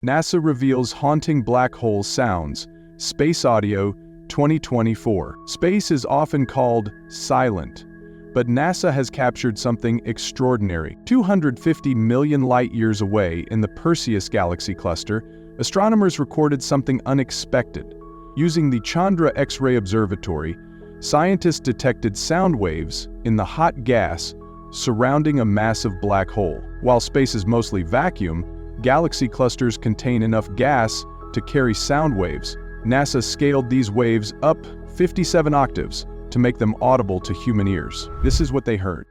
NASA reveals haunting black hole sounds. Space Audio 2024. Space is often called silent, but NASA has captured something extraordinary. 250 million light-years away in the Perseus galaxy cluster, astronomers recorded something unexpected. Using the Chandra X-ray Observatory, scientists detected sound waves in the hot gas surrounding a massive black hole. While space is mostly vacuum, galaxy clusters contain enough gas to carry sound waves. NASA scaled these waves up 57 octaves to make them audible to human ears. This is what they heard.